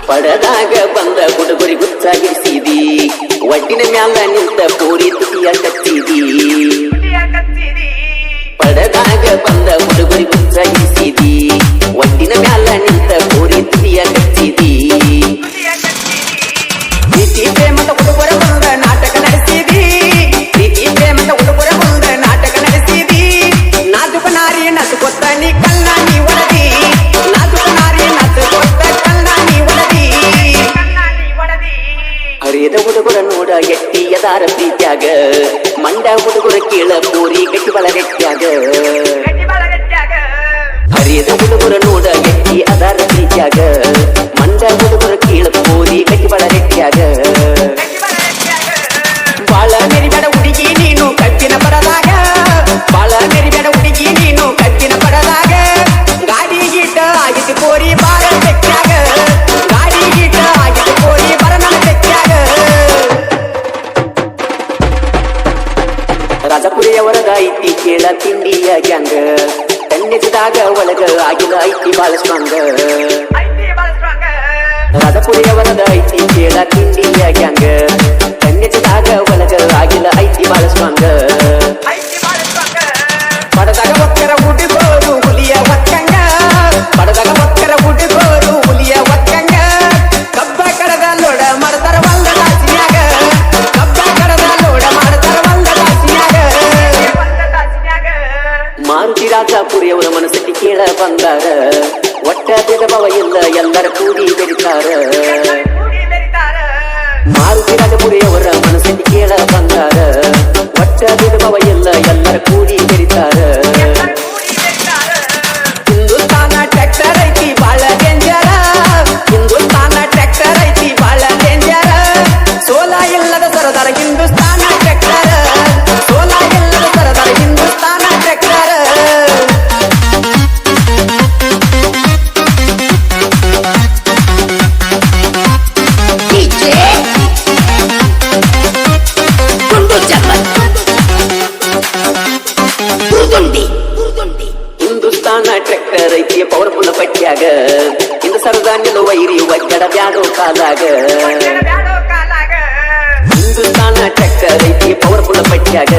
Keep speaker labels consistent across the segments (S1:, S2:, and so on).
S1: ಪಡದಾಗ ಬಂದ ಹುಡುಗರಿ ಗುಚ್ಚಾಗಿರಿಸಿದಿ ಒಡ್ಡಿನ ಮ್ಯಾಲ ನಿಂತ ಪೂರಿ ತುಟಿಯ ಕಚ್ಚಿದಿ ಪಡದಾಗ ಬಂದ ಹುಡುಗರಿ ಗುಚ್ಚಾಗಿರಿಸಿದಿ ಒಡ್ಡಿನ ಮ್ಯಾಲ ನಿಂತ ಪೂರಿ ತುಟಿಯ ಕಚ್ಚಿದಿ ಪ್ರೀತಿ ಪ್ರೇಮದ ಹುಡುಗರ ಬಂದ ನಾಟಕ ನಡೆಸಿದಿ ಪ್ರೀತಿ ಪ್ರೇಮದ ಹುಡುಗರ ಬಂದ ನಾಟಕ ನಡೆಸಿದಿ ನಾಜುಕ ನಾರಿ ನಸು ಗೊತ್ತ ನೀ ಕಣ್ಣ ನೀ ಒಡದಿ ನಾಜುಕ ನಾರಿ ನಸು ಗೊತ್ತ ಕಣ್ಣ ನೀ ಒಡದಿ ಹರಿಯದ ಹುಡುಗರ ನೋಡ ಎಟ್ಟಿ ಯದಾರ ಪ್ರೀತ್ಯಾಗ ಮಂಡ ಹುಡುಗರ ಕೇಳ ಪೂರಿ ಗಟ್ಟಿ ಬಳಗಟ್ಟ್ಯಾಗ ಹರಿಯದ ಹುಡುಗರ ನೋಡ ಎಟ್ಟಿ ಅದಾರ ಪ್ರೀತ್ಯಾಗ ಮಂಡ ಹುಡುಗರ ಕೇಳ ಪೂರಿ ಗಟ್ಟಿ ಬಳಗಟ್ಟ್ಯಾಗ ಬಾಳ ಮೆರಿಬೇಡ ಹುಡುಗಿ ನೀನು ಕಬ್ಬಿನ ಪಡದಾಗ ಬಾಳ ಮೆರಿಬೇಡ ಹುಡುಗಿ ನೀನು ಕಬ್ಬಿನ ಪಡದಾಗ ಗಾಡಿ ಗೀಟ ಆಗಿತ್ತು ಕೋರಿ ಬಾರ ಬೆಟ್ಟ್ಯಾಗ ಗಾಡಿ ಗೀಟ ಆಗಿತ್ತು ಕೋರಿ ಬರ ನನ್ನ ಬೆಟ್ಟ್ಯಾಗ ರಾಜಪುರಿಯವರದ ಐತಿ ಕೇಳ ತಿಂಡಿಯ ಗ್ಯಾಂಗ ಕಣ್ಣೆಸಿದಾಗ ಒಳಗ ಆಗಿಲ್ಲ ಐತಿ ಬಾಳ ಸ್ಟ್ರಾಂಗ ರಾಜಪುರಿಯವರದ ಐತಿ ಕೇಳ ತಿಂಡಿಯ ಗ್ಯಾಂಗ ಕಣ್ಣೆಸಿದಾಗ ಒಳಗ ಆಗಿಲ್ಲ ಐತಿ ಬಾಳ ಸ್ಟ್ರಾಂಗ ಪಡದಾಗ ಒಕ್ಕರ ಹುಡುಗೋರು ಹುಲಿಯ ಒಕ್ಕಂಗ ಪಡದಾಗ ಒಕ್ಕರ ಹುಡುಗೋರು ಹುಲಿಯ ಒಕ್ಕಂಗ ಕಬ್ಬ ಕಡದ ಲೋಡ ಮಾಡ್ತಾರ ಒಂದ ದಾಸಿನ್ಯಾಗ ಕಬ್ಬ ಕಡದ ಲೋಡ ಮಾಡ್ತಾರ ಒಂದ ದಾಸಿನ್ಯಾಗ ಮಾರುತಿ ರಾಜಪುರಿಯವರ ಮನಸ್ಸಿಗೆ ಕೇಳ ಬಂದಾರ ಒಟ್ಟ ಭೇದಭಾವ ಇಲ್ಲ ಎಲ್ಲರ ಕೂಡಿ ಬೆರಿತಾರ ಮಾರುತಿ ರಾಜಪುರಿಯವರ ಮನಸ್ಸಿಗೆ ಕೇಳ ಬಂದಾರ ಒಟ್ಟ ಭೇದಭಾವ ಇಲ್ಲ ಎಲ್ಲರ ಕೂಡಿ ಬೆರಿತಾರ ಹಿಂದೂಸ್ತಾನ ಟ್ರ್ಯಾಕ್ಟರ್ ಐತಿ ಬಾಳ ಡೇಂಜರ ಹಿಂದೂಸ್ತಾನ ಟ್ರ್ಯಾಕ್ಟರ್ ಐತಿ ಬಾಳ ಡೇಂಜರ ಸೋಲ ಇಲ್ಲದ ಸರದಾರ ಹಿಂದೂಸ್ತಾನ ಟ್ರ್ಯಾಕ್ಟರ್ ಸೋಲ ಇಲ್ಲದ ಸರದಾರ ಹಿಂದೂಸ್ತಾನ ಟ್ರ್ಯಾಕ್ಟರ್ ಹಿಂದೂಸ್ತಾನ ಟ್ರ್ಯಾಕ್ಟರ್ ಐತಿ ಪವರ್ಫುಲ್ ಪಟ್ಟ್ಯಾಗ ಇಂದ ಸರದ ನಿಲುವೈರಿ ಒಗ್ಗಡ ಬ್ಯಾಡೋ ಕಾಲಾಗ ಹಿಂದೂಸ್ತಾನ ಟ್ರ್ಯಾಕ್ಟರ್ ಐತಿ ಪವರ್ಫುಲ್ ಪಟ್ಟ್ಯಾಗ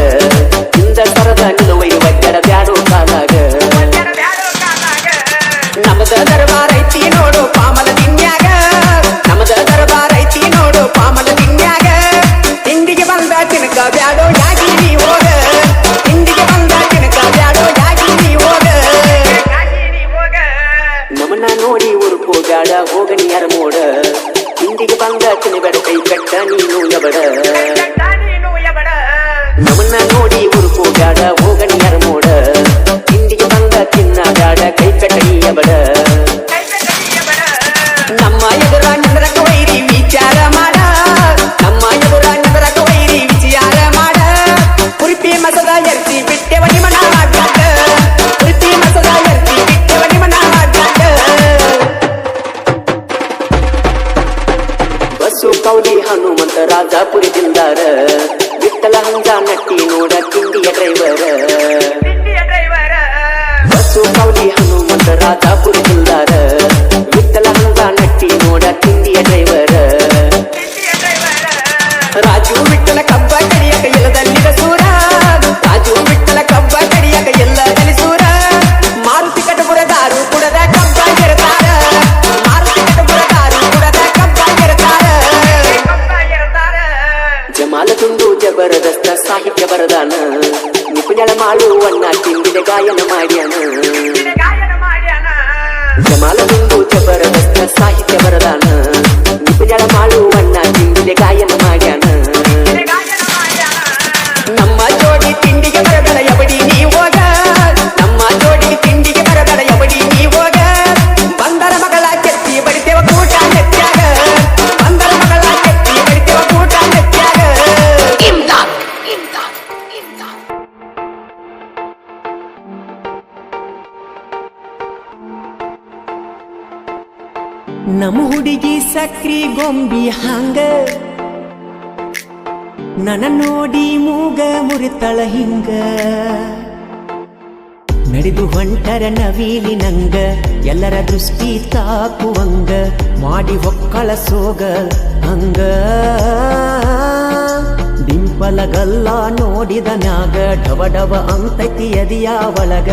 S1: ಇಂದ ಸರದ ನಿಲುವೈರಿ ಒಗ್ಗಡ ಬ್ಯಾಡೋ ಕಾಲಾಗ ನಮದ ದರ್ಬಾರ ಐತಿ ನೋಡು ಪಾಮಲ ದಿನ್ಯಾಗ ನಮದ ದರ್ಬಾರ ಐತಿ ನೋಡು ಪಾಮಲ ದಿನ್ಯಾಗ ಹಿಂದಿಗೆ ಬಂದ ತಿನಕ ಬ್ಯಾಡೋ ಯಾಗಿ ನೀ ಹೋಗ ಹಿಂದಿಗೆ ಬಂದ ತಿನಕ ಬ್ಯಾಡೋ ಯಾಗಿ ನೀ ಹೋಗ ನಮನ ನೋಡಿ ಊರ್ಕೋ ಬ್ಯಾಡ ಹೋಗ ನೀರ ಮೋಡ ಹಿಂದಿಗೆ ಬಂದ ತಿನಬೇಡ ಕೈ ಕಟ್ಟ ನೀನು ಎಬಡ ನಮನ ನೋಡಿ ಊರ್ಕೋ ಬ್ಯಾಡ ಹೋಗ ನೀರ ಮೋಡ ಹಿಂದಿಗೆ ಬಂದ ತಿನ್ನ ಬ್ಯಾಡ ಕೈ ಕಟ್ಟ ನೀ ಎಬಡ ನಮ್ಮ ಎದುರ ನಿಂದ್ರಕ ವೈರಿ ವಿಚಾರ ಮಾಡ ನಮ್ಮ ಎದುರ ನಿಂದ್ರಕ ವೈರಿ ವಿಚಾರ ಮಾಡ ಕುರಿಪಿ ಮಸದ ಎರ್ತಿ ಬಿಟ್ಟೆವ ನಿಮನ ಮಾಡ್ಯಾಕ ಕುರಿಪಿ ಮಸದ ಎರ್ತಿ ಬಿಟ್ಟೆವ ನಿಮನ ಮಾಡ್ಯಾಕ ಬಸ್ಸು ಕೌಲಿ ಹನುಮಂತ ರಾಜಪುರಿ ದಿಲ್ದಾರ ವಿಠಲ ಹಂಜ ನಟ್ಟಿ ನೋಡ ತಿಂಡಿಯ ಡ್ರೈವರ ಬಸ್ಸು ಕೌಲಿ ಹನುಮಂತ ರಾಜಪುರಿ ದಿಲ್ದಾರ ವಿಠಲ ಹಂಜ ನಟ್ಟಿ ನೋಡ ತಿಂಡಿಯ ಡ್ರೈವರ ರಾಜು ವಿಠಲ ಕಬ್ಬ ಕಡಿಯಕ ಎಲ್ಲದಲ್ಲಿದ ಸೂರ ರಾಜು ವಿಠಲ ಕಬ್ಬ ಕಡಿಯಕ ಎಲ್ಲದಲ್ಲಿ ಸೂರ ಮಾರುತಿ ಕಟಪುರ ದಾರು ಕುಡದ ಕಬ್ಬ ಗೆರತಾರ ಮಾರುತಿ ಕಟಪುರ ದಾರು ಕುಡದ ಕಬ್ಬ ಗೆರತಾರ ಜಮಾಲ ತುಂಡು ಜಬರದಸ್ತ ಸಾಹಿತ್ಯ ಬರದಾನ ನಿಪುಣಳ ಮಾಡುವಣ್ಣ ತಿಂಡಿದ ಗಾಯನ ಮಾಡ್ಯಾನ ಜಮಾಲ ತುಂಡು ಜಬರದಸ್ತ ಸಾಹಿತ್ಯ ಬರದಾನ ನಿಪುಣಳ ಮಾಡುವಣ್ಣ ತಿಂಡಿದ ಗಾಯನ ಮಾಡ್ಯಾನ ನಮ್ಮ ಜೋಡಿ ತಿಂಡಿಗೆ ಬರಬೇಡ ಎಬಡಿ ನೀ ಹೋಗ ನಮ್ಮ ಜೋಡಿ ತಿಂಡಿಗೆ ಬರಬೇಡ ಎಬಡಿ ನೀ ಹೋಗ ಬಂದರ ಮಗಳ ಕೆತ್ತಿ ಬಡಿತೇವ ಕೂಟ ನೆತ್ಯಾಗ ಬಂದರ ಮಗಳ ಕೆತ್ತಿ ಬಡಿತೇವ ಕೂಟ ನೆತ್ಯಾಗ ನಮ್ಮ ಹುಡುಗಿ ಸಕ್ರಿ ಗೊಂಬಿ ಹಂಗ ನನ್ನ ನೋಡಿ ಮೂಗ ಮುರಿತಳ ಹಿಂಗ
S2: ನಡೆದು ಹೊಂಟರ ನವೀಲಿ ನಂಗ ಎಲ್ಲರ ದೃಷ್ಟಿ ತಾಕುವಂಗ ಮಾಡಿ ಹೊಕ್ಕಳ ಸೋಗ ಹಂಗ ಡಿಂಪಲಗಲ್ಲ ನೋಡಿದ ಮ್ಯಾಗ ಡವ ಡವ ಅಂತೈತಿ ಎದಿಯ ಒಳಗ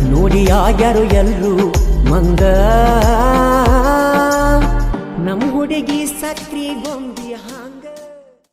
S2: ನೋಡಿ ಆಗ್ಯಾರು ಎಲ್ರು ಮಂಗ ನಮ್ ಹುಡುಗಿ ಸಕ್ರಿ ಗೊಂಬಿ ಹಂಗ